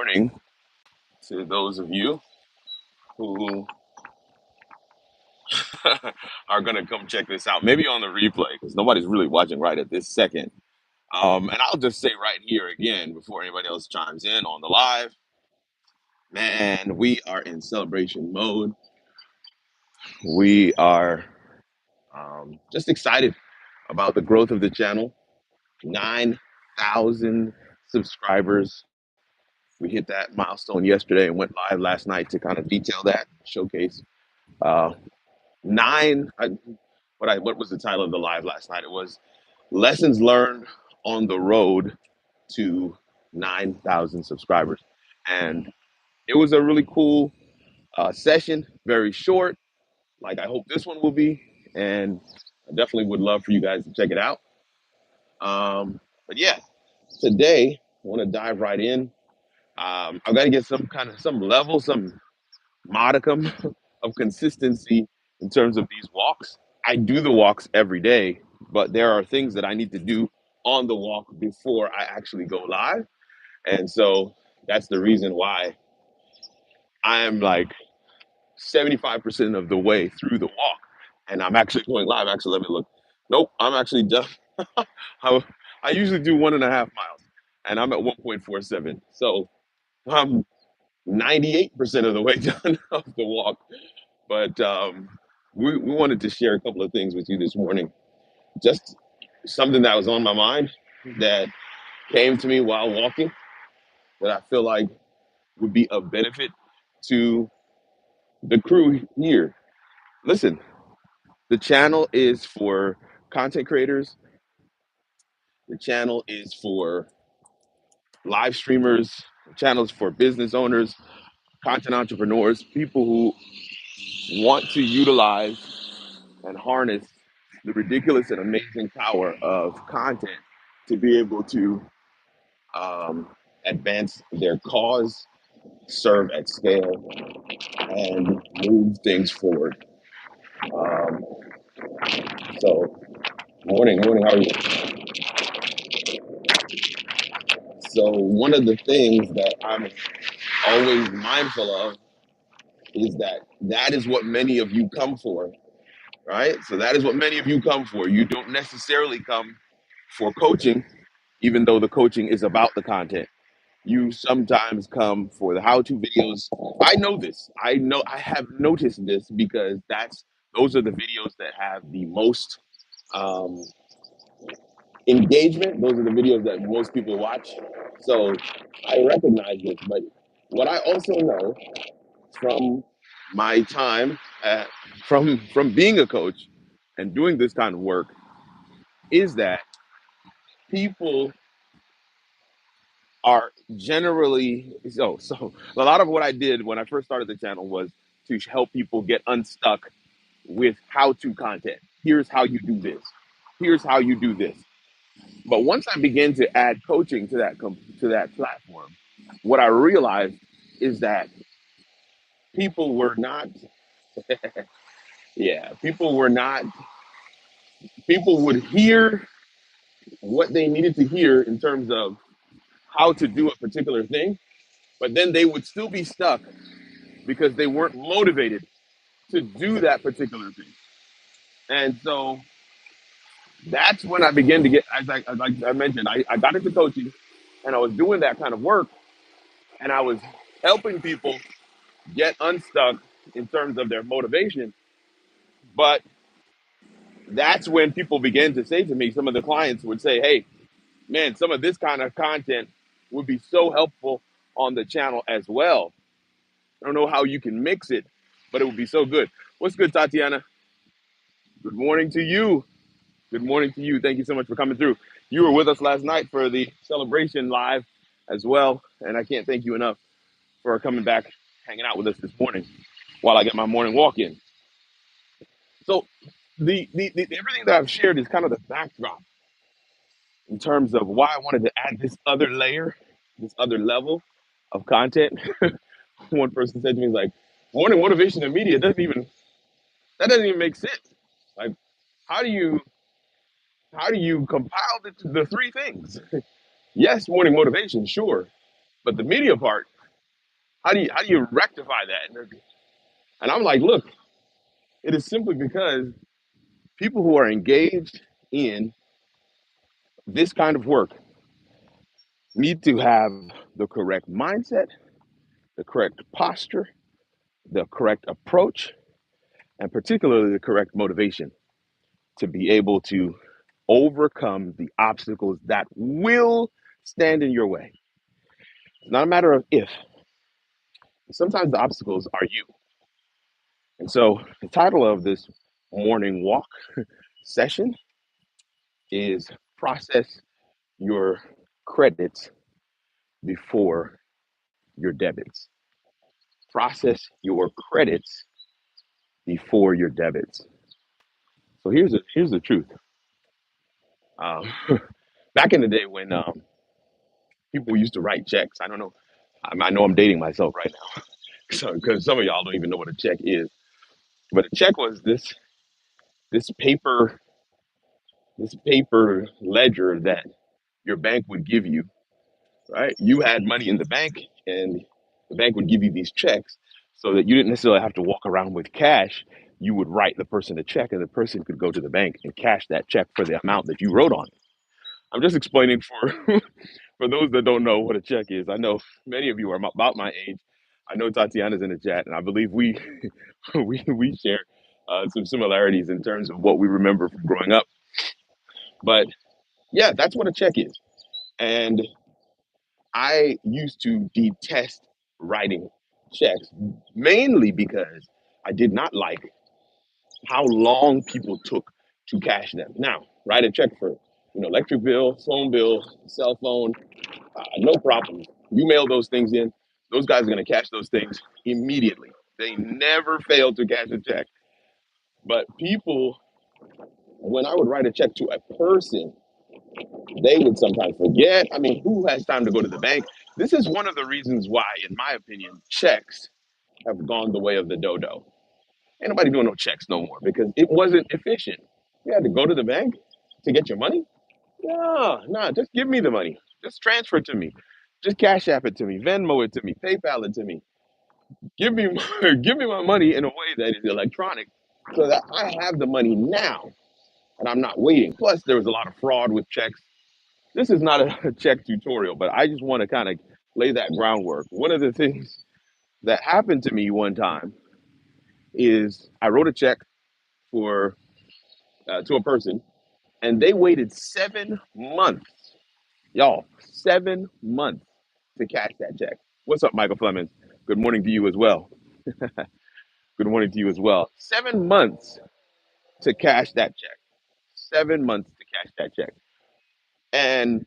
morning to those of you who are going to come check this out, maybe on the replay, because nobody's really watching right at this second. And I'll just say right here again, before anybody else chimes in on the live, man, we are in celebration mode. We are just excited about the growth of the channel. 9,000 subscribers. We hit that milestone yesterday and went live last night to kind of detail that, showcase. Uh, nine. What was the title of the live last night? It was lessons learned on the road to 9,000 subscribers, and it was a really cool session. Very short, like I hope this one will be, and I definitely would love for you guys to check it out. But yeah, today I want to dive right in. I've got to get some level, some modicum of consistency in terms of these walks. I do the walks every day, but there are things that I need to do on the walk before I actually go live. And so that's the reason why I am like 75% of the way through the walk. And I'm actually going live. Actually, let me look. Nope, I'm actually done. I, I usually do 1.5 miles and I'm at 1.47. So I'm 98% of the way done of the walk. But we wanted to share a couple of things with you this morning. Just something that was on my mind that came to me while walking that I feel like would be of benefit to the crew here. Listen, the channel is for content creators, the channel is for live streamers, the channel is for business owners, content entrepreneurs, people who want to utilize and harness the ridiculous and amazing power of content to be able to um, advance their cause, serve at scale, and move things forward. Um, so, morning, how are you? So, one of the things that I'm always mindful of is that that is what many of you come for, right? So, that is what many of you come for. You don't necessarily come for coaching, even though the coaching is about the content. You sometimes come for the how-to videos. I know this. I have noticed this because those are the videos that have the most um, engagement. Those are the videos that most people watch. So I recognize this. But what I also know from my time from being a coach and doing this kind of work is that people are generally so a lot of what I did when I first started the channel was to help people get unstuck with how to content. Here's how you do this. Here's how you do this. But once I began to add coaching to that platform, what I realized is that people were not yeah, people would hear what they needed to hear in terms of how to do a particular thing, but then they would still be stuck because they weren't motivated to do that particular thing. And so that's when I began to get, like I mentioned, I got into coaching and I was doing that kind of work and I was helping people get unstuck in terms of their motivation. But that's when people began to say to me, some of the clients would say, hey, man, some of this kind of content would be so helpful on the channel as well. I don't know how you can mix it, but it would be so good. What's good, Tatiana? Good morning to you. Good morning to you. Thank you so much for coming through. You were with us last night for the celebration live as well, and I can't thank you enough for coming back, hanging out with us this morning while I get my morning walk in. So, the everything that I've shared is kind of the backdrop in terms of why I wanted to add this other layer, this other level of content. One person said to me, like, morning motivation and media doesn't even make sense. Like, how do you compile the three things? Yes, morning motivation, sure, but the media part. How do you rectify that? And I'm like, look, it is simply because people who are engaged in this kind of work need to have the correct mindset, the correct posture, the correct approach, and particularly the correct motivation to be able to overcome the obstacles that will stand in your way. It's not a matter of if, sometimes the obstacles are you. And so the title of this morning walk session is Process Your Credits Before Your Debits. Process your credits before your debits. So here's the truth. Um, Back in the day when people used to write checks, I don't know. I know I'm dating myself right now, so because some of y'all don't even know what a check is. But a check was this paper this paper ledger that your bank would give you, right? You had money in the bank, and the bank would give you these checks so that you didn't necessarily have to walk around with cash. You would write the person a check, and the person could go to the bank and cash that check for the amount that you wrote on it. I'm just explaining for for those that don't know what a check is. I know many of you are about my age. I know Tatiana's in the chat, and I believe we we share some similarities in terms of what we remember from growing up. But yeah, that's what a check is. And I used to detest writing checks mainly because I did not like how long people took to cash them. Now, write a check for electric bill, phone bill, cell phone, no problem. You mail those things in; those guys are going to cash those things immediately. They never fail to cash a check. But people, when I would write a check to a person, they would sometimes forget. I mean, who has time to go to the bank? This is one of the reasons why, in my opinion, checks have gone the way of the dodo. Ain't nobody doing no checks no more because it wasn't efficient. You had to go to the bank to get your money. No, no, just give me the money. Just transfer it to me. Just cash app it to me, Venmo it to me, PayPal it to me. Give me give me my money in a way that is electronic so that I have the money now and I'm not waiting. Plus, there was a lot of fraud with checks. This is not a check tutorial, but I just want to kind of lay that groundwork. One of the things that happened to me one time is I wrote a check for to a person, and they waited 7 months, y'all, 7 months to cash that check. What's up, Michael Flemings? Good morning to you as well. Good morning to you as well. 7 months to cash that check. 7 months to cash that check. And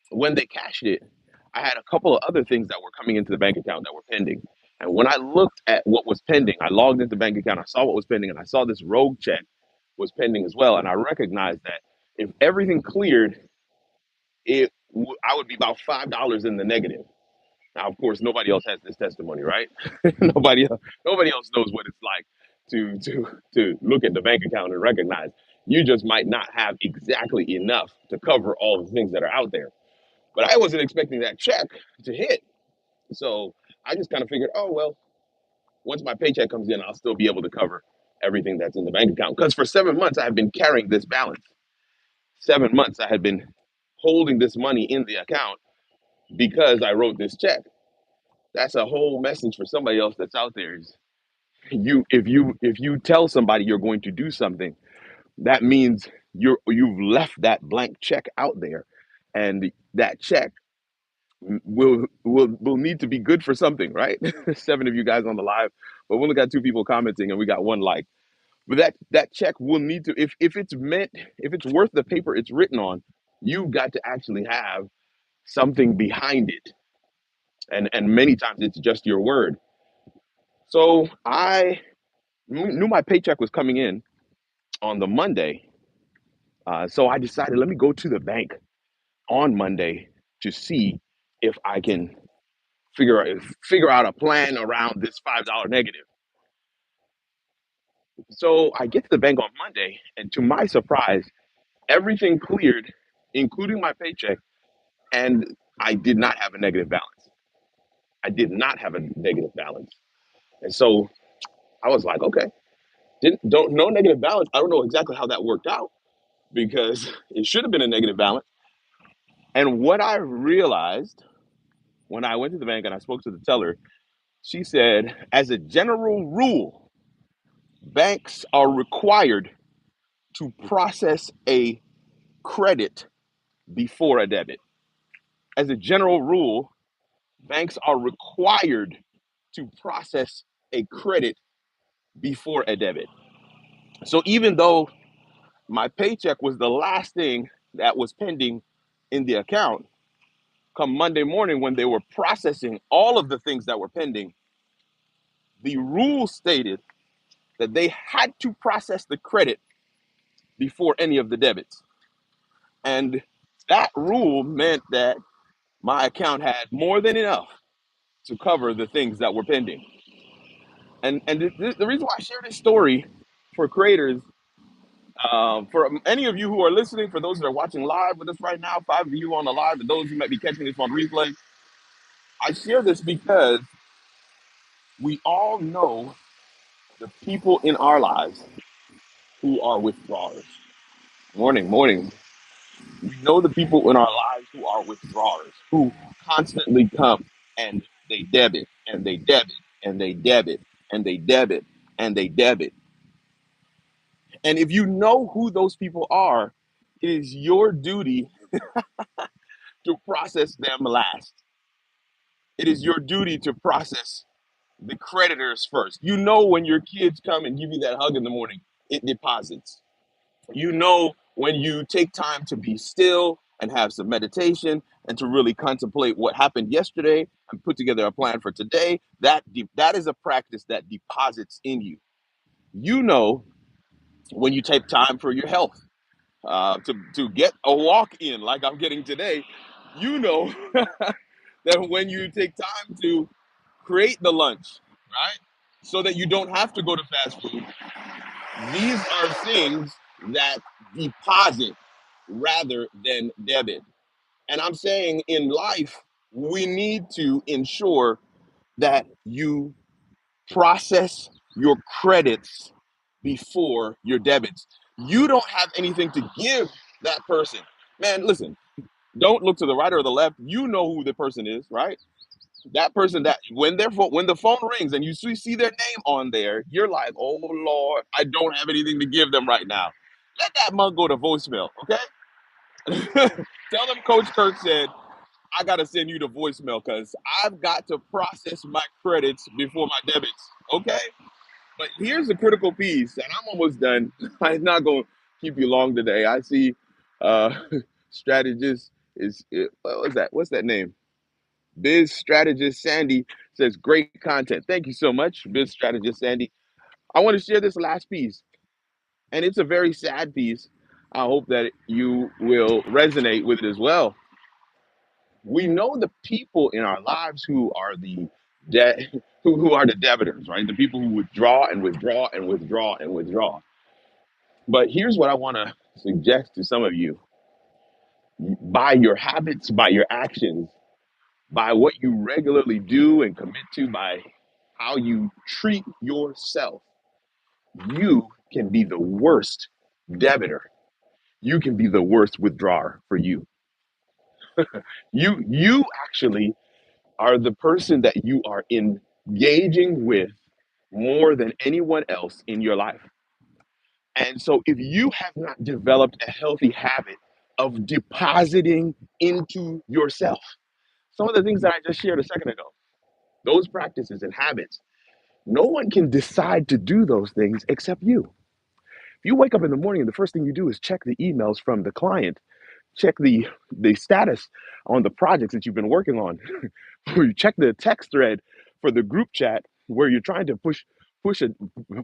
when they cashed it, I had a couple of other things that were coming into the bank account that were pending. And when I looked at what was pending, I logged into the bank account, I saw what was pending, and I saw this rogue check was pending as well. And I recognized that if everything cleared, I would be about $5 in the negative. Now, of course, nobody else has this testimony, right? Nobody else knows what it's like to look at the bank account and recognize you just might not have exactly enough to cover all the things that are out there. But I wasn't expecting that check to hit. So I just kind of figured, oh, well, once my paycheck comes in, I'll still be able to cover everything that's in the bank account. Because for 7 months, I have been carrying this balance. 7 months, I had been holding this money in the account because I wrote this check. That's a whole message for somebody else that's out there. Is if you tell somebody you're going to do something, that means you've left that blank check out there, and that check will need to be good for something, right? Seven of you guys on the live, but we only got two people commenting, and we got one like. But that check will need to, if it's meant, if it's worth the paper it's written on, you've got to actually have something behind it, and many times it's just your word. So I knew my paycheck was coming in on the Monday, so I decided let me go to the bank on Monday to see if I can figure out a plan around this $5 negative. So I get to the bank on Monday, and to my surprise, everything cleared, including my paycheck, and I did not have a negative balance. I did not have a negative balance. And so I was like, okay, didn't don't no negative balance. I don't know exactly how that worked out because it should have been a negative balance. And what I realized when I went to the bank and I spoke to the teller, she said, as a general rule, banks are required to process a credit before a debit. As a general rule, banks are required to process a credit before a debit. So even though my paycheck was the last thing that was pending in the account, come Monday morning when they were processing all of the things that were pending, the rule stated that they had to process the credit before any of the debits. And that rule meant that my account had more than enough to cover the things that were pending. And the reason why I share this story for creators, for any of you who are listening, for those that are watching live with us right now, 5 of you on the live, and those who might be catching this on replay, I share this because we all know the people in our lives who are withdrawers. Morning, morning. We know the people in our lives who are withdrawers, who constantly come and they debit and they debit and they debit and they debit and they debit. And if you know who those people are, it is your duty to process them last. It is your duty to process the creditors first. You know, when your kids come and give you that hug in the morning, it deposits. You know, when you take time to be still and have some meditation and to really contemplate what happened yesterday and put together a plan for today, that is a practice that deposits in you. You know, when you take time for your health, to get a walk in like I'm getting today, you know that when you take time to create the lunch, right? So that you don't have to go to fast food. These are things that deposit rather than debit. And I'm saying in life, we need to ensure that you process your credits before your debits. You don't have anything to give that person. Man, listen, don't look to the right or the left. You know who the person is, right? That person that when the phone rings and you see their name on there, you're like, oh Lord, I don't have anything to give them right now. Let that mug go to voicemail, okay? Tell them Coach Kirk said, I gotta send you the voicemail because I've got to process my credits before my debits. Okay? But here's the critical piece, and I'm almost done. I'm not gonna keep you long today. I see uh strategist what was that? What's that name? Biz strategist Sandy says, great content. Thank you so much, Biz strategist Sandy. I want to share this last piece, and it's a very sad piece. I hope that you will resonate with it as well. We know the people in our lives who are the who are the debitors, right? The people who withdraw and withdraw and withdraw and withdraw. But here's what I want to suggest to some of you: by your habits, by your actions, by what you regularly do and commit to, by how you treat yourself, you can be the worst debitor. You can be the worst withdrawer for you. You actually are the person that you are engaging with more than anyone else in your life. And so if you have not developed a healthy habit of depositing into yourself, some of the things that I just shared a second ago, those practices and habits, no one can decide to do those things except you. If you wake up in the morning and the first thing you do is check the emails from the client, check the status on the projects that you've been working on, or you check the text thread for the group chat where you're trying to push a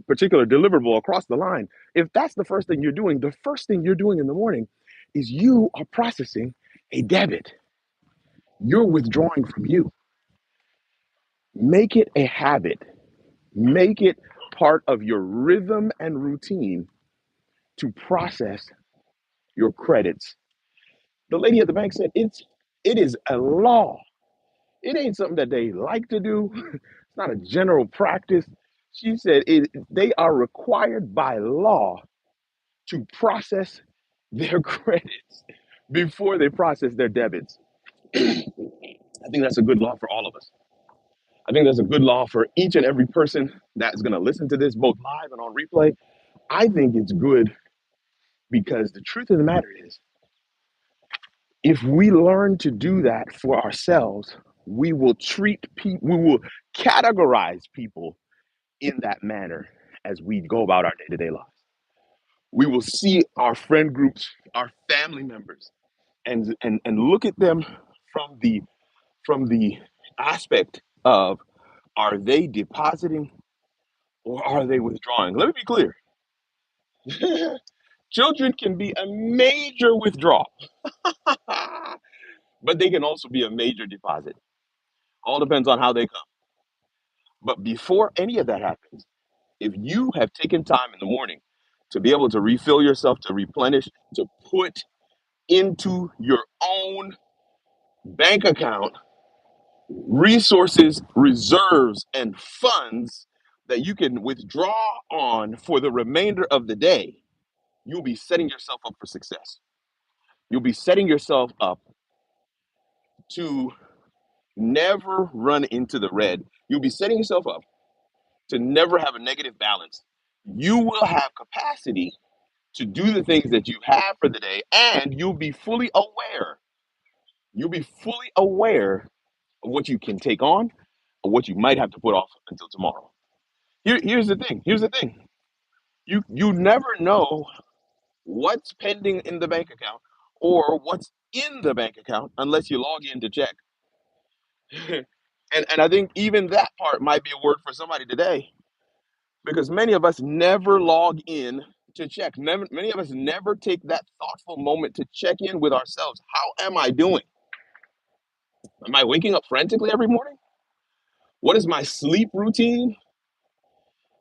particular deliverable across the line. If that's the first thing you're doing, the first thing you're doing in the morning is you are processing a debit. You're withdrawing from you. Make it a habit. Make it part of your rhythm and routine to process your credits. The lady at the bank said it is a law It ain't something that they like to do. It's not a general practice. She said they are required by law to process their credits before they process their debits. I think that's a good law for all of us. I think that's a good law for each and every person that's going to listen to this, both live and on replay. I think it's good because the truth of the matter is, if we learn to do that for ourselves, we will treat people, we will categorize people in that manner as we go about our day to day lives. We will see our friend groups, our family members, and look at them from the aspect of, are they depositing or are they withdrawing? Let me be clear. Children can be a major withdrawal, but they can also be a major deposit. All depends on how they come. But before any of that happens, if you have taken time in the morning to be able to refill yourself, to replenish, to put into your own bank account resources, reserves, and funds that you can withdraw on for the remainder of the day, you'll be setting yourself up for success. You'll be setting yourself up to never run into the red. You'll be setting yourself up to never have a negative balance. You will have capacity to do the things that you have for the day, and you'll be fully aware. You'll be fully aware of what you can take on or what you might have to put off until tomorrow. Here's the thing. Here's the thing. You never know what's pending in the bank account or what's in the bank account unless you log in to check. And I think even that part might be a word for somebody today, because many of us never log in to check. Many of us never take that thoughtful moment to check in with ourselves. How am I doing? Am I waking up frantically every morning? What is my sleep routine?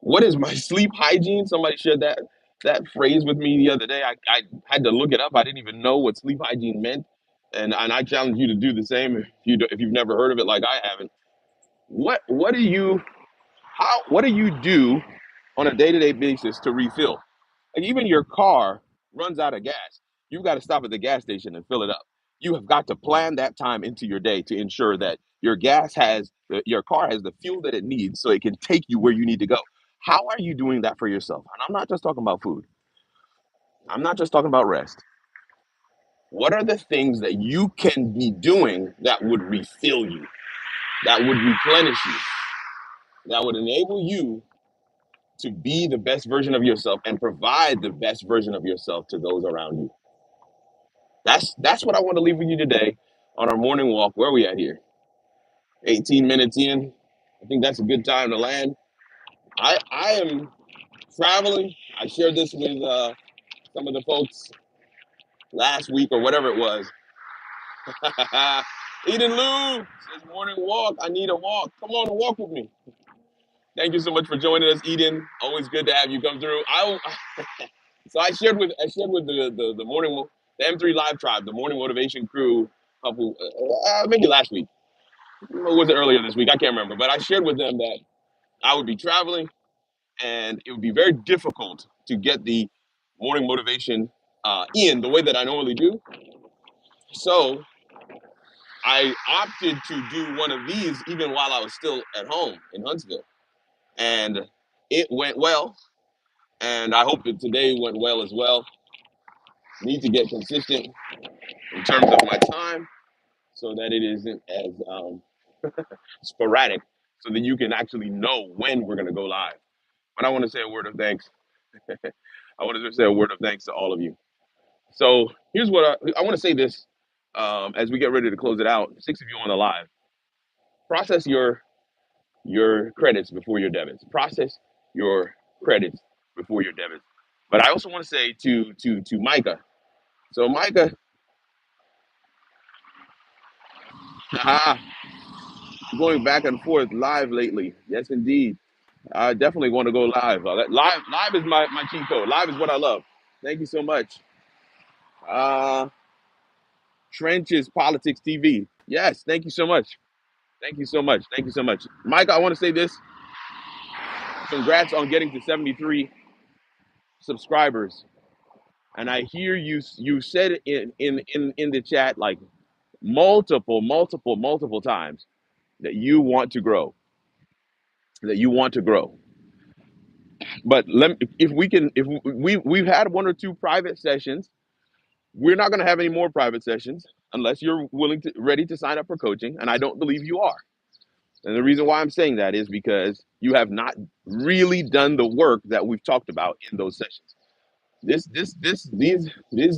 What is my sleep hygiene? Somebody shared that phrase with me the other day. I had to look it up. I didn't even know what sleep hygiene meant, and I challenge you to do the same if you've never heard of it like I haven't. What do you what do you do on a day to day basis to refill? Like, even your car runs out of gas. You've got to stop at the gas station and fill it up. You have got to plan that time into your day to ensure that your car has the fuel that it needs so it can take you where you need to go. How are you doing that for yourself? And I'm not just talking about food. I'm not just talking about rest. What are the things that you can be doing that would refill you, that would replenish you, that would enable you to be the best version of yourself and provide the best version of yourself to those around you? That's what I want to leave with you today on our morning walk. Where are we at here? 18 minutes in. I think that's a good time to land. I am traveling. I shared this with some of the folks last week or whatever it was. Eden Lou says, morning walk. I need a walk. Come on and walk with me. Thank you so much for joining us, Eden. Always good to have you come through. So I shared with the morning, the M3 Live Tribe, the morning motivation crew, couple maybe last week. Or was it earlier this week? I can't remember. But I shared with them that I would be traveling, and it would be very difficult to get the morning motivation in the way that I normally do. So I opted to do one of these even while I was still at home in Huntsville, and it went well. And I hope that today went well as well. Need to get consistent in terms of my time so that it isn't as sporadic, so that you can actually know when we're going to go live. But I want to say a word of thanks. I want to say a word of thanks to all of you. So here's what I want to say this as we get ready to close it out. 6 of you on the live. Process your credits before your debits. Process your credits before your debits. But I also want to say to Micah. So Micah, going back and forth live lately. Yes, indeed. I definitely want to go live. Live is my cheat code. Live is what I love. Thank you so much. Uh, Trenches Politics TV. Yes, thank you so much. Thank you so much. Thank you so much. Mike, I want to say this. Congrats on getting to 73 subscribers. And I hear you said it in the chat like multiple times that you want to grow, that you want to grow. But if we can, if we've had one or two private sessions, we're not going to have any more private sessions unless you're ready to sign up for coaching, and I don't believe you are. And the reason why I'm saying that is because you have not really done the work that we've talked about in those sessions. These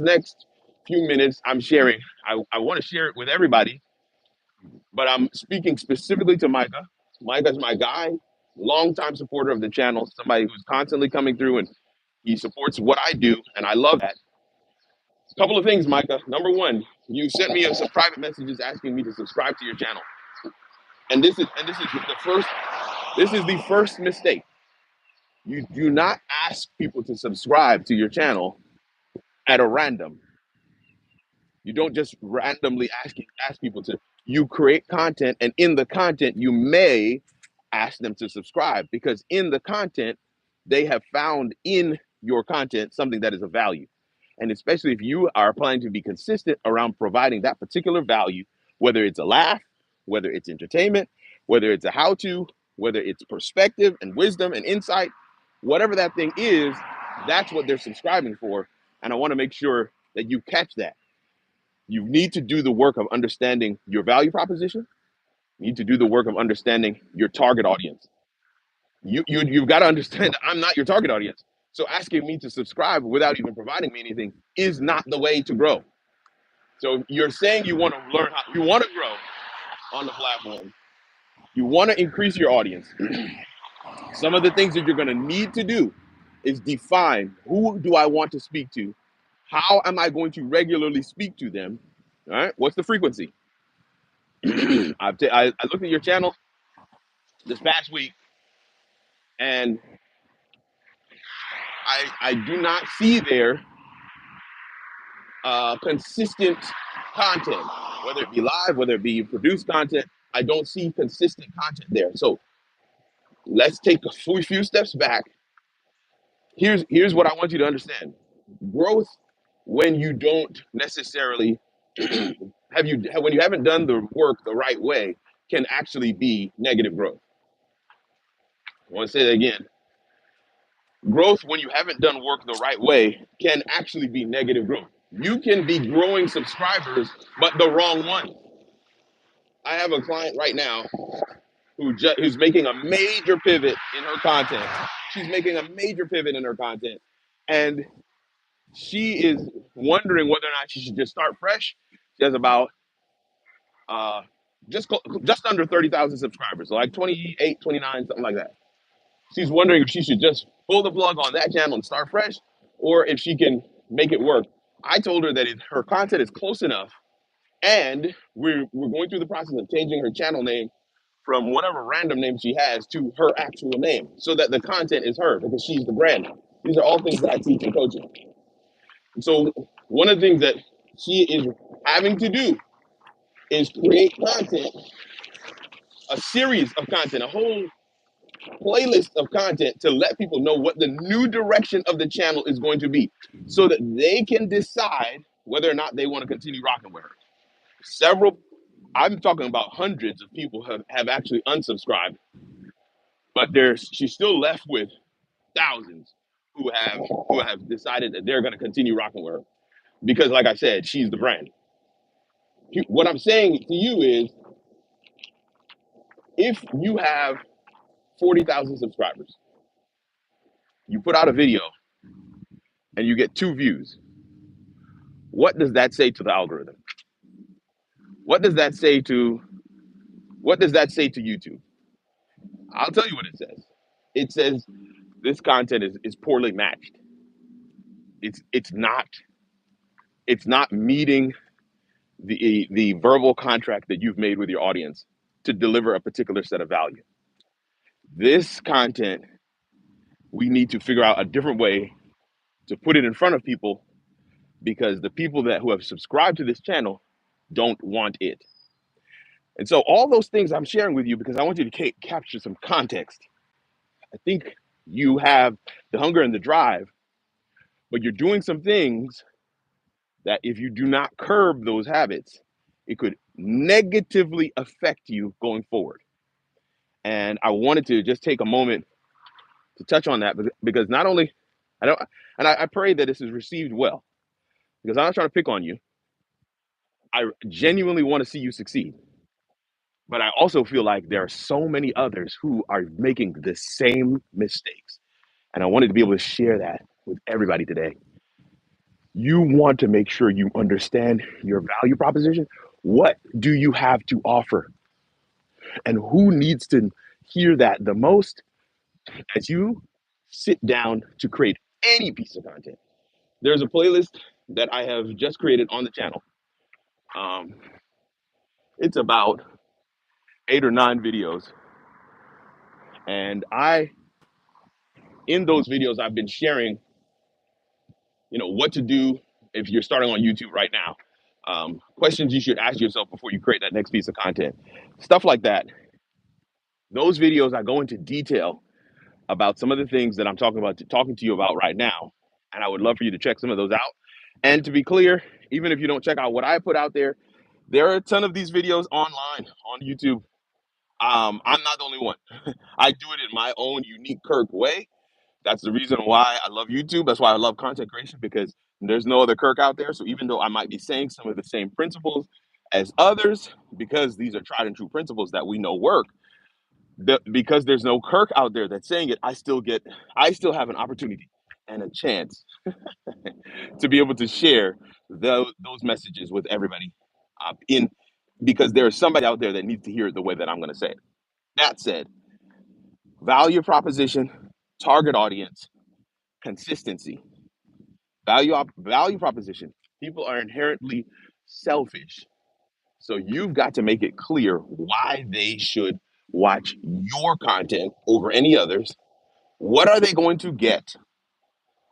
next few minutes I'm sharing, I want to share it with everybody, but I'm speaking specifically to Micah. Micah's my guy, longtime supporter of the channel, somebody who's constantly coming through and he supports what I do, and I love that. A couple of things, Micah. Number one, you sent me some private messages asking me to subscribe to your channel, and this is the first mistake. You do not ask people to subscribe to your channel at a random. You don't just randomly ask people to. You create content, and in the content, you may ask them to subscribe because in the content, they have found in your content something that is of value. And especially if you are planning to be consistent around providing that particular value, whether it's a laugh, whether it's entertainment, whether it's a how-to, whether it's perspective and wisdom and insight, whatever that thing is, that's what they're subscribing for. And I want to make sure that you catch that. You need to do the work of understanding your value proposition. You need to do the work of understanding your target audience. You've got to understand that I'm not your target audience. So asking me to subscribe without even providing me anything is not the way to grow. So you're saying you want to learn how you want to grow on the platform. You want to increase your audience. Some of the things that you're going to need to do is define who do I want to speak to? How am I going to regularly speak to them? All right. What's the frequency? I looked at your channel this past week, and I do not see there consistent content, whether it be live, whether it be produced content. I don't see consistent content there. So let's take a few steps back. Here's what I want you to understand. Growth, when you don't necessarily when you haven't done the work the right way, can actually be negative growth. I want to say that again. Growth, when you haven't done work the right way, can actually be negative growth. You can be growing subscribers, but the wrong one. I have a client right now who's making a major pivot in her content. She's making a major pivot in her content, and she is wondering whether or not she should just start fresh. She has about uh, just under 30,000 subscribers, so like 28, 29, something like that. She's wondering if she should just pull the plug on that channel and start fresh, or if she can make it work. I told her that her content is close enough, and we're going through the process of changing her channel name from whatever random name she has to her actual name, so that the content is her because she's the brand. These are all things that I teach in coaching. So one of the things that she is having to do is create content, a series of content, a whole playlist of content to let people know what the new direction of the channel is going to be so that they can decide whether or not they want to continue rocking with her. I'm talking about hundreds of people have actually unsubscribed, but she's still left with thousands who have decided that they're going to continue rocking with her because, like I said, she's the brand. What I'm saying to you is, if you have 40,000 subscribers, you put out a video and you get 2 views, what does that say to the algorithm? What does that say to YouTube? I'll tell you what it says. It says this content is poorly matched. It's not meeting the verbal contract that you've made with your audience to deliver a particular set of value. This content, we need to figure out a different way to put it in front of people because the people who have subscribed to this channel don't want it. And so all those things I'm sharing with you because I want you to capture some context. I think you have the hunger and the drive, but you're doing some things that if you do not curb those habits, it could negatively affect you going forward. And I wanted to just take a moment to touch on that because not only I don't, and I pray that this is received well because I'm not trying to pick on you. I genuinely want to see you succeed, but I also feel like there are so many others who are making the same mistakes, and I wanted to be able to share that with everybody today. You want to make sure you understand your value proposition. What do you have to offer? And who needs to hear that the most as you sit down to create any piece of content? There's a playlist that I have just created on the channel. Um, it's about 8 or 9 videos. And in those videos, I've been sharing, what to do if you're starting on YouTube right now. Questions you should ask yourself before you create that next piece of content. Stuff like that. Those videos, I go into detail about some of the things that I'm talking to you about right now. And I would love for you to check some of those out. And to be clear, even if you don't check out what I put out there are a ton of these videos online on YouTube. I'm not the only one. I do it in my own unique Kirk way. That's the reason why I love YouTube. That's why I love content creation because there's no other Kirk out there. So even though I might be saying some of the same principles as others, because these are tried and true principles that we know work, because there's no Kirk out there that's saying it, I still have an opportunity and a chance to be able to share those messages with everybody. In Because there is somebody out there that needs to hear it the way that I'm going to say it. That said, value proposition, target audience, consistency. Value proposition. People are inherently selfish. So you've got to make it clear why they should watch your content over any others. What are they going to get?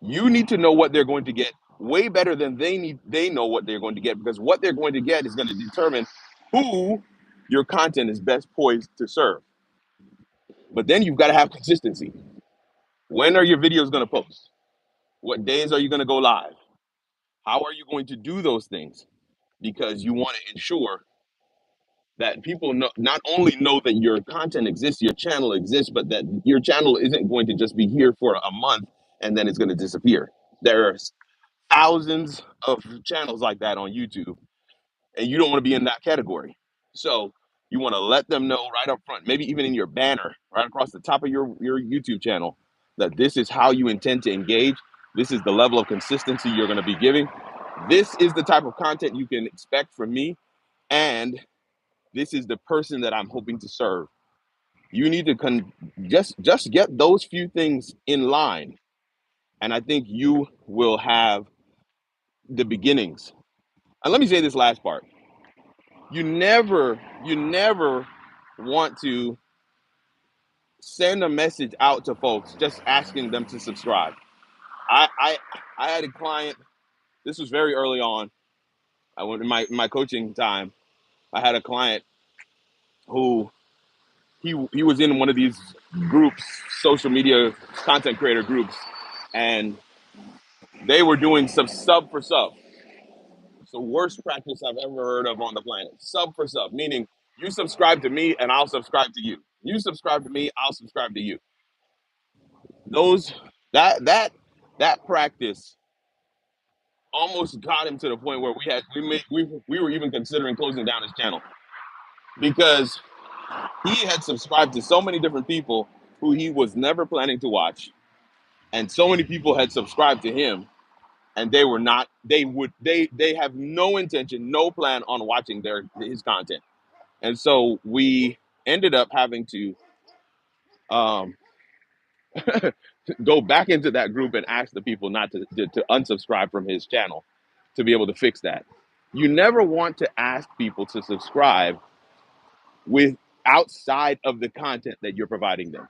You need to know what they're going to get way better than they know what they're going to get because what they're going to get is going to determine who your content is best poised to serve. But then you've got to have consistency. When are your videos going to post? What days are you going to go live? How are you going to do those things? Because you want to ensure that people not only know that your content exists, your channel exists, but that your channel isn't going to just be here for a month and then it's going to disappear. There are thousands of channels like that on YouTube, and you don't want to be in that category. So you want to let them know right up front, maybe even in your banner, right across the top of your YouTube channel, that this is how you intend to engage. This is the level of consistency you're going to be giving. This is the type of content you can expect from me. And this is the person that I'm hoping to serve. You need to just get those few things in line. And I think you will have the beginnings. And let me say this last part. You never want to send a message out to folks just asking them to subscribe. I had a client, this was very early on. I went in my coaching time. I had a client who he was in one of these groups, social media content creator groups, and they were doing some sub for sub. It's the worst practice I've ever heard of on the planet. Sub for sub, meaning you subscribe to me and I'll subscribe to you. You subscribe to me, I'll subscribe to you. Those that practice almost got him to the point where we were even considering closing down his channel because he had subscribed to so many different people who he was never planning to watch, and so many people had subscribed to him and they were not they have no intention, no plan on watching his content. And so we ended up having to um, go back into that group and ask the people not to unsubscribe from his channel to be able to fix that. You never want to ask people to subscribe with outside of the content that you're providing them.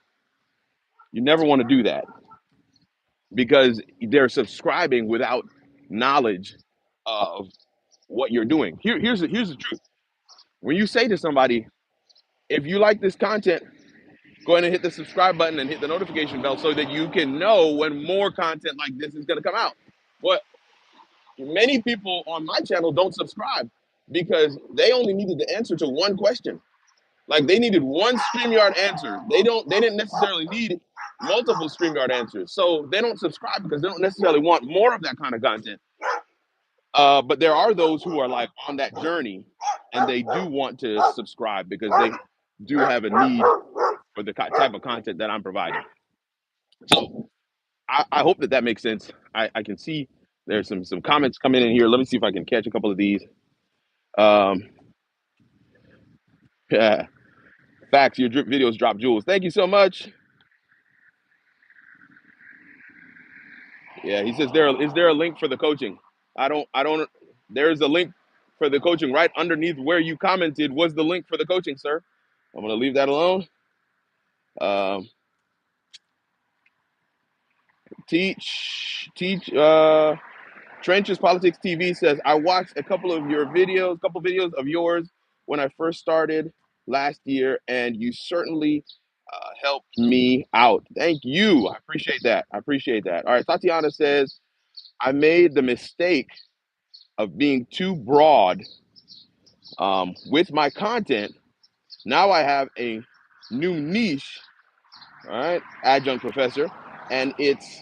You never want to do that because they're subscribing without knowledge of what you're doing. Here's the truth. When you say to somebody, if you like this content, go ahead and hit the subscribe button and hit the notification bell so that you can know when more content like this is going to come out. But many people on my channel don't subscribe because they only needed the answer to one question. Like they needed one StreamYard answer. They didn't necessarily need multiple StreamYard answers. So they don't subscribe because they don't necessarily want more of that kind of content. But there are those who are like on that journey and they do want to subscribe because they do have a need for the type of content that I'm providing. So I hope that that makes sense. I can see there's some comments coming in here. Let me see if I can catch a couple of these. Um, yeah, facts, your drip videos drop jewels. Thank you so much. Yeah, he says is there a link for the coaching? I don't there's a link for the coaching right underneath where you commented was the link for the coaching, sir. I'm gonna leave that alone. Um, teach Trenches Politics TV says I watched a couple of your videos, couple videos of yours when I first started last year, and you certainly helped me out. Thank you. I appreciate that. I appreciate that. All right, Tatiana says I made the mistake of being too broad with my content. Now I have a new niche, all right, adjunct professor, and it's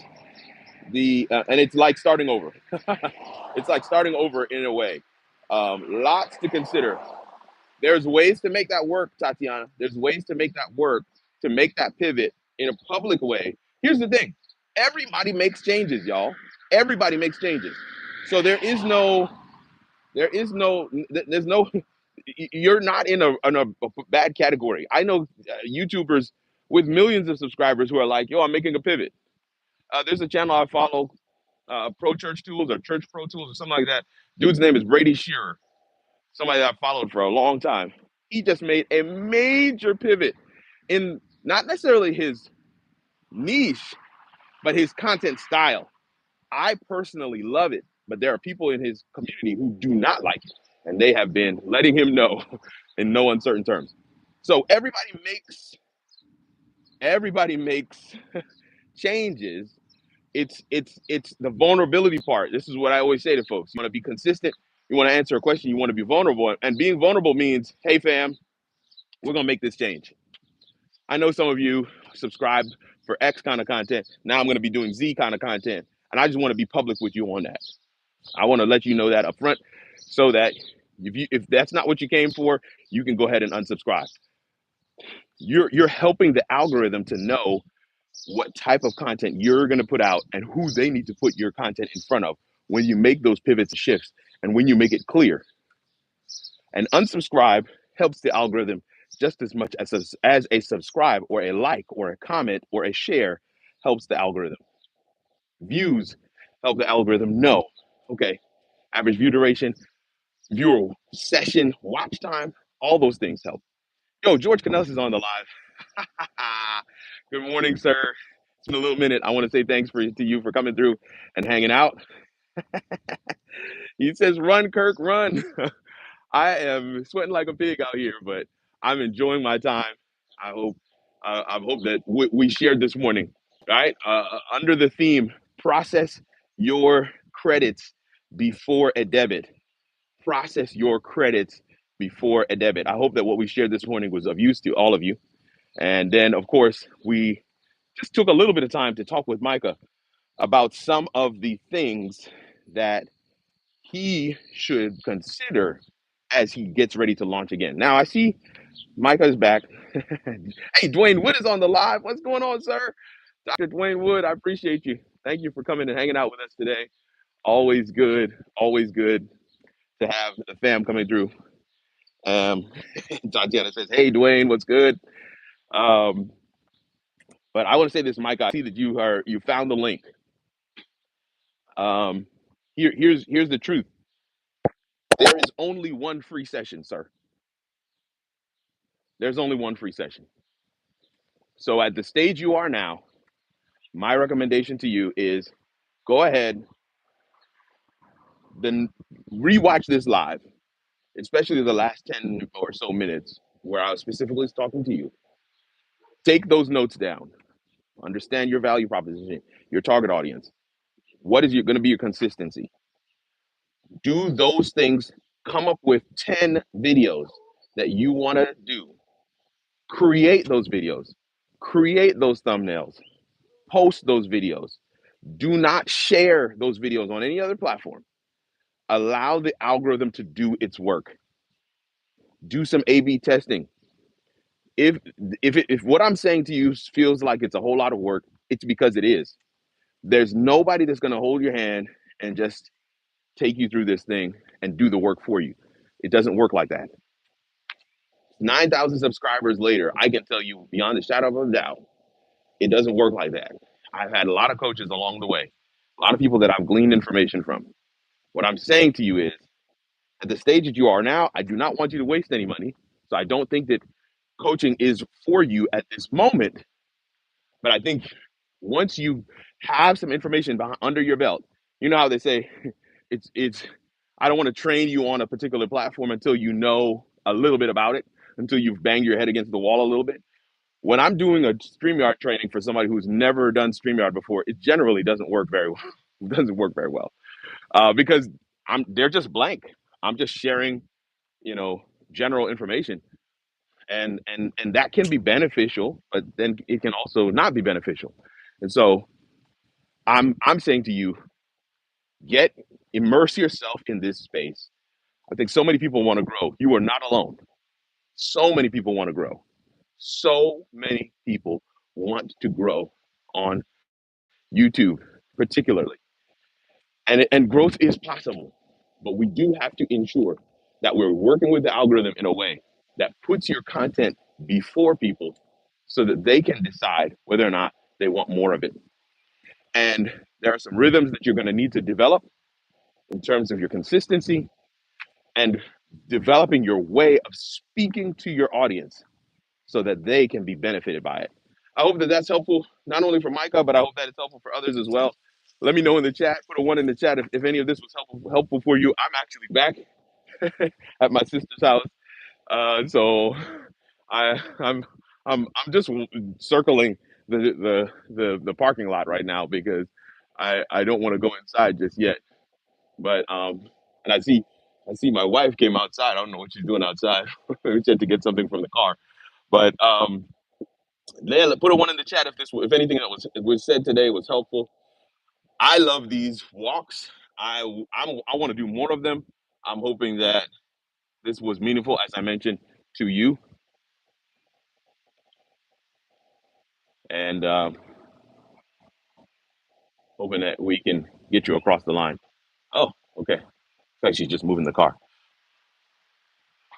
like starting over. It's like starting over in a way. Lots to consider. There's ways to make that work, Tatiana. There's ways to make that work, to make that pivot in a public way. Here's the thing: everybody makes changes, y'all. Everybody makes changes. So there's no. You're not in a bad category. I know YouTubers with millions of subscribers who are like, "Yo, I'm making a pivot." There's a channel I follow, Pro Church Tools or Church Pro Tools or something like that. Dude's name is Brady Shearer, somebody that I've followed for a long time. He just made a major pivot in not necessarily his niche, but his content style. I personally love it, but there are people in his community who do not like it, and they have been letting him know in no uncertain terms. So everybody makes changes. It's the vulnerability part. This is what I always say to folks. You want to be consistent, you want to answer a question, you want to be vulnerable. And being vulnerable means, hey fam, we're gonna make this change. I know some of you subscribe for X kind of content. Now I'm gonna be doing Z kind of content. And I just want to be public with you on that. I want to let you know that up front so that if that's not what you came for, you can go ahead and unsubscribe. You're helping the algorithm to know what type of content you're going to put out and who they need to put your content in front of when you make those pivots and shifts and when you make it clear. And unsubscribe helps the algorithm just as much as a subscribe or a like or a comment or a share helps the algorithm. Views help the algorithm know, okay, average view duration, viewer session, watch time, all those things help. Yo, George Canellis is on the live. Good morning, sir. It's been a little minute. I want to say thanks to you for coming through and hanging out. He says, "Run, Kirk, run." I am sweating like a pig out here, but I'm enjoying my time. I hope I hope that we shared this morning, right? Under the theme, process your credits before a debit. Process your credits before a debit. I hope that what we shared this morning was of use to all of you. And then, of course, we just took a little bit of time to talk with Micah about some of the things that he should consider as he gets ready to launch again. Now, I see Micah is back. Hey, Dwayne Wood is on the live. What's going on, sir? Dr. Dwayne Wood, I appreciate you. Thank you for coming and hanging out with us today. Always good to have the fam coming through. Um, Tatiana says, "Hey, Dwayne, what's good?" Um, but I want to say this, Micah. I see that you found the link. Um, here's the truth. There is only one free session, sir. There's only one free session. So at the stage you are now, my recommendation to you is go ahead, then rewatch this live. especially the last 10 or so minutes where I was specifically talking to you, take those notes down. Understand your value proposition, your target audience. What is going to be your consistency? Do those things. Come up with 10 videos that you want to do. Create those videos. Create those thumbnails. Post those videos. Do not share those videos on any other platform. Allow the algorithm to do its work. Do some A/B testing. If if what I'm saying to you feels like it's a whole lot of work, it's because it is. There's nobody that's going to hold your hand and just take you through this thing and do the work for you. It doesn't work like that. 9,000 subscribers later, I can tell you beyond a shadow of a doubt, it doesn't work like that. I've had a lot of coaches along the way, a lot of people that I've gleaned information from. What I'm saying to you is, at the stage that you are now, I do not want you to waste any money. So I don't think that coaching is for you at this moment. But I think once you have some information under your belt, you know how they say it's. I don't want to train you on a particular platform until you know a little bit about it, until you've banged your head against the wall a little bit. When I'm doing a StreamYard training for somebody who's never done StreamYard before, it generally doesn't work very well. It doesn't work very well because they're just blank. I'm just sharing, you know, general information, and that can be beneficial, but then it can also not be beneficial. And so I'm saying to you, get immerse yourself in this space. I think so many people want to grow. You are not alone. So many people want to grow. So many people want to grow on YouTube, particularly. And growth is possible, but we do have to ensure that we're working with the algorithm in a way that puts your content before people so that they can decide whether or not they want more of it. And there are some rhythms that you're going to need to develop in terms of your consistency and developing your way of speaking to your audience so that they can be benefited by it. I hope that that's helpful, not only for Micah, but I hope that it's helpful for others as well. Let me know in the chat. Put a one in the chat if any of this was helpful for you. I'm actually back at my sister's house, so I'm just circling the parking lot right now because I don't want to go inside just yet. But and I see my wife came outside. I don't know what she's doing outside. She had to get something from the car. But Leila, put a one in the chat if anything that was said today was helpful. I love these walks. I want to do more of them. I'm hoping that this was meaningful, as I mentioned to you, and hoping that we can get you across the line. Oh, okay. Looks like she's just moving the car.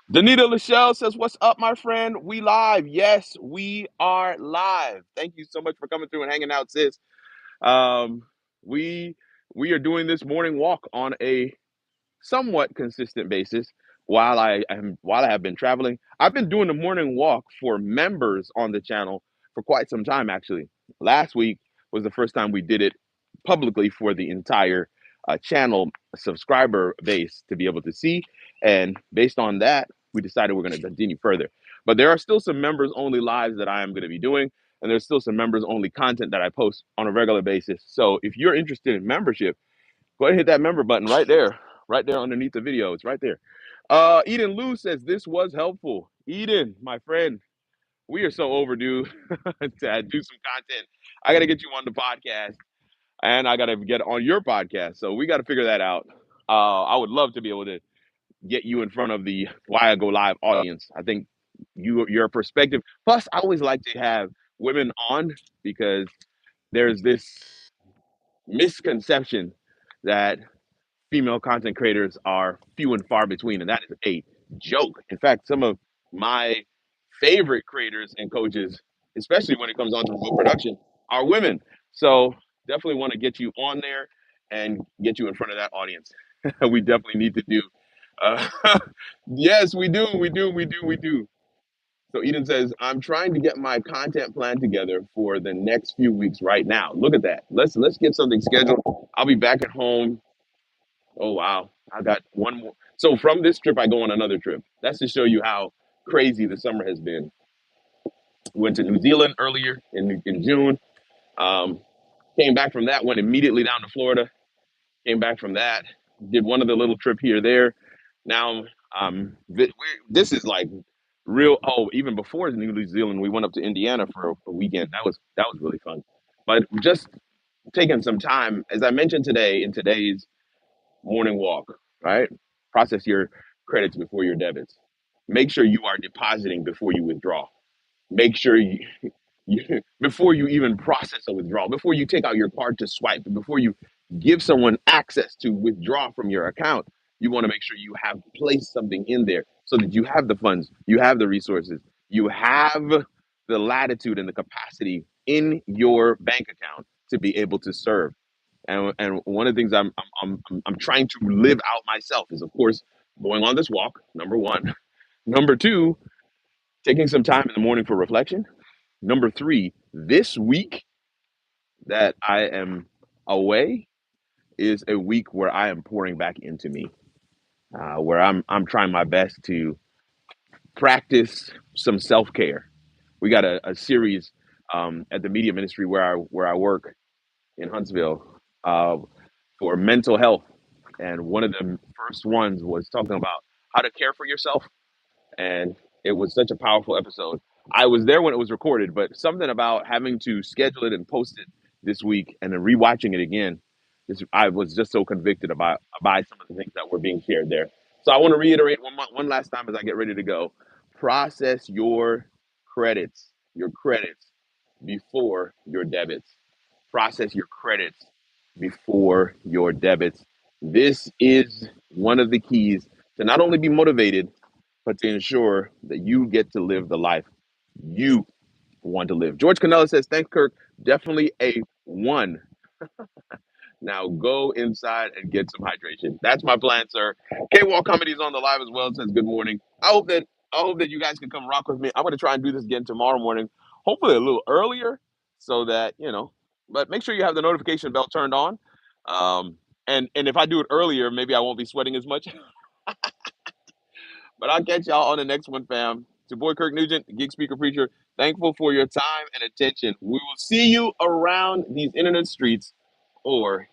Danita Lachelle says, "What's up, my friend? We live. Yes, we are live. Thank you so much for coming through and hanging out, sis. Um, we we are doing this morning walk on a somewhat consistent basis while I have been traveling. I've been doing the morning walk for members on the channel for quite some time actually. Last week was the first time we did it publicly for the entire channel subscriber base to be able to see, and based on that, we decided we're going to continue further. But there are still some members only lives that I am going to be doing, and there's still some members only content that I post on a regular basis. So if you're interested in membership, go ahead and hit that member button right there underneath the video. It's right there. Eden Lou says this was helpful. Eden, my friend, we are so overdue to do some content. I got to get you on the podcast, and I got to get on your podcast. So we got to figure that out. I would love to be able to get you in front of the Why I Go Live audience. I think your perspective. Plus, I always like to have women on because there's this misconception that female content creators are few and far between, and that is a joke. In fact, some of my favorite creators and coaches, especially when it comes on to remote production, are women. So definitely want to get you on there and get you in front of that audience. We definitely need to do. Uh, yes, we do. We do. So Eden says, I'm trying to get my content plan together for the next few weeks right now. Look at that. Let's get something scheduled. I'll be back at home Oh wow, I got one more. So from this trip, I go on another trip. That's to show you how crazy the summer has been. Went to New Zealand earlier in June. Um, Came back from that, went immediately down to Florida. Came back from that, did one of the little trip here there. Now, this is like real. Oh, even before New Zealand, we went up to Indiana for a weekend. That was really fun. But just taking some time, as I mentioned today in today's morning walk, right? Process your credits before your debits. Make sure you are depositing before you withdraw. Make sure before you even process a withdrawal, before you take out your card to swipe, before you give someone access to withdraw from your account, you want to make sure you have placed something in there so that you have the funds, you have the resources, you have the latitude and the capacity in your bank account to be able to serve. And one of the things I'm trying to live out myself is, of course, going on this walk. Number one. Number two, taking some time in the morning for reflection. Number three, this week that I am away is a week where I am pouring back into me, where I'm trying my best to practice some self care. We got a series at the media ministry where I work in Huntsville for mental health, and one of the first ones was talking about how to care for yourself, and it was such a powerful episode. I was there when it was recorded, but something about having to schedule it and post it this week and then rewatching it again, I was just so convicted about by some of the things that were being shared there. So I want to reiterate one last time as I get ready to go. Process your credits before your debits. Process your credits before your debits. This is one of the keys to not only be motivated, but to ensure that you get to live the life you want to live. George Canella says, thanks, Kirk. Definitely a one. Now go inside and get some hydration. That's my plan, sir. K-Wall Comedy is on the live as well. It says good morning. I hope that you guys can come rock with me. I'm gonna try and do this again tomorrow morning, hopefully a little earlier, so that But make sure you have the notification bell turned on. Um, and if I do it earlier, maybe I won't be sweating as much. But I'll catch y'all on the next one, fam. It's your boy Kirk Nugent, Geek Speaker Preacher. Thankful for your time and attention. We will see you around these internet streets or